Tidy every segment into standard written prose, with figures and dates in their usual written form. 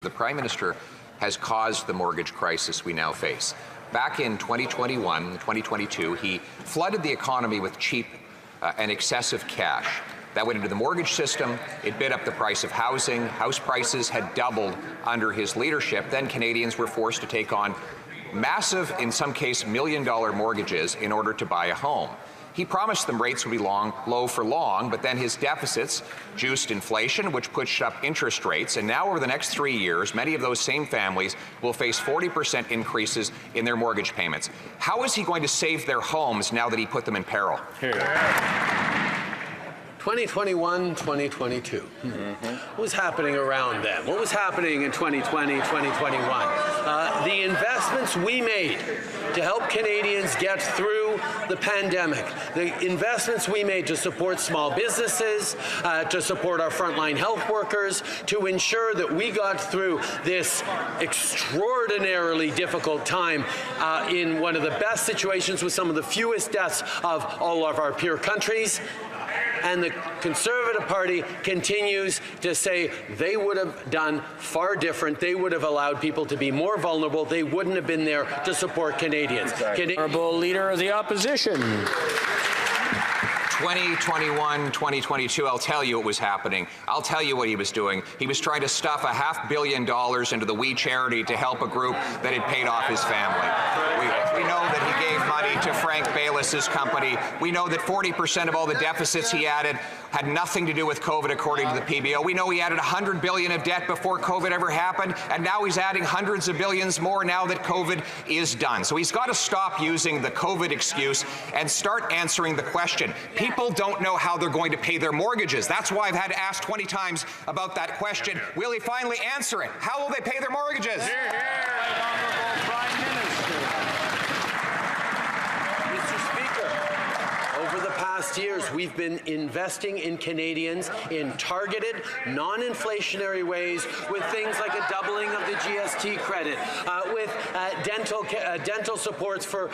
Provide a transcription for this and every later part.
The Prime Minister has caused the mortgage crisis we now face. Back in 2021, 2022, he flooded the economy with cheap and excessive cash. That went into the mortgage system. It bid up the price of housing. House prices had doubled under his leadership. Then Canadians were forced to take on massive, in some cases, million-dollar mortgages in order to buy a home. He promised them rates would be low for long, but then his deficits juiced inflation, which pushed up interest rates. And now over the next 3 years, many of those same families will face 40% increases in their mortgage payments. How is he going to save their homes now that he put them in peril? 2021, 2022. What was happening around them? What was happening in 2020, 2021? The investments we made to help Canadians get through the pandemic, the investments we made to support small businesses, to support our frontline health workers, to ensure that we got through this extraordinarily difficult time in one of the best situations with some of the fewest deaths of all of our peer countries. And the Conservative Party continues to say they would have done far different. They would have allowed people to be more vulnerable. They wouldn't have been there to support Canadians. Honourable Leader of the Opposition. 2021, 2022, I'll tell you what was happening. I'll tell you what he was doing. He was trying to stuff $500 million into the We Charity to help a group that had paid off his family. We know that he gave money to Frank Bayless's company. We know that 40% of all the deficits he added had nothing to do with COVID, according to the PBO. We know he added $100 billion of debt before COVID ever happened, and now he's adding hundreds of billions more now that COVID is done. So he's got to stop using the COVID excuse and start answering the question. People don't know how they're going to pay their mortgages. That's why I've had to ask 20 times about that question. Will he finally answer it? How will they pay their mortgages? Hear, hear. Right Honourable Prime Minister. Mr. Speaker, over the past years, we've been investing in Canadians in targeted, non-inflationary ways with things like a doubling of the GST credit, with dental supports for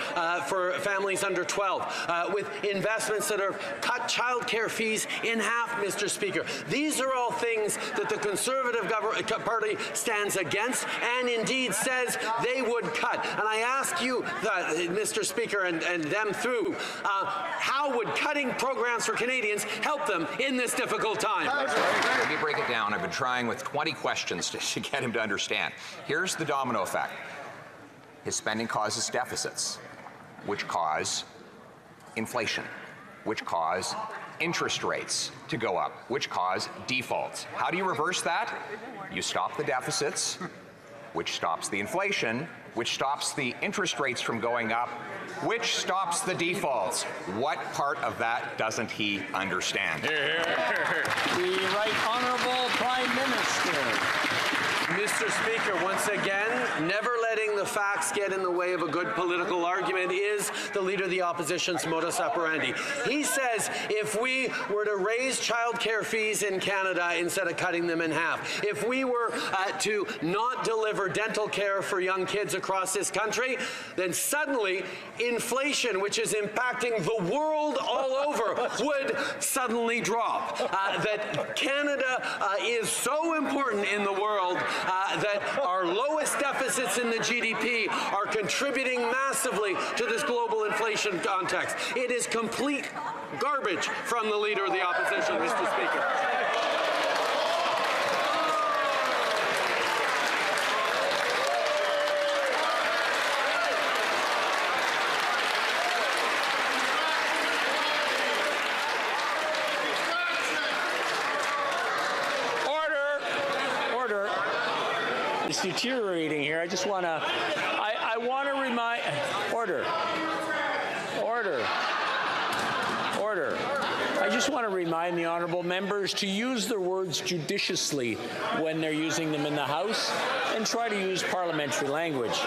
families under 12, with investments that have cut childcare fees in half, Mr. Speaker. These are all things that the Conservative Party stands against and indeed says they would cut. And I ask you, Mr. Speaker, and them through, how would cutting programs for Canadians help them in this difficult time? Let me break it down. I've been trying with 20 questions to get him to understand. Here's the domino effect. His spending causes deficits, which cause inflation, which cause interest rates to go up, which cause defaults. How do you reverse that? You stop the deficits, which stops the inflation, which stops the interest rates from going up, which stops the defaults. What part of that doesn't he understand? The Right Honourable Prime Minister. Mr. Speaker, once again, never letting the facts get in the way of a good political argument is the Leader of the Opposition's modus operandi. He says if we were to raise childcare fees in Canada instead of cutting them in half, if we were to not deliver dental care for young kids across this country, then suddenly inflation, which is impacting the world all over, would suddenly drop. That Canada is so important in the world that our lowest deficits in the GDP are contributing massively to this global inflation context. It is complete garbage from the Leader of the Opposition, Mr. Speaker. It's deteriorating here. I just want to, I want to remind, order. I just want to remind the honourable members to use their words judiciously when they're using them in the House and try to use parliamentary language.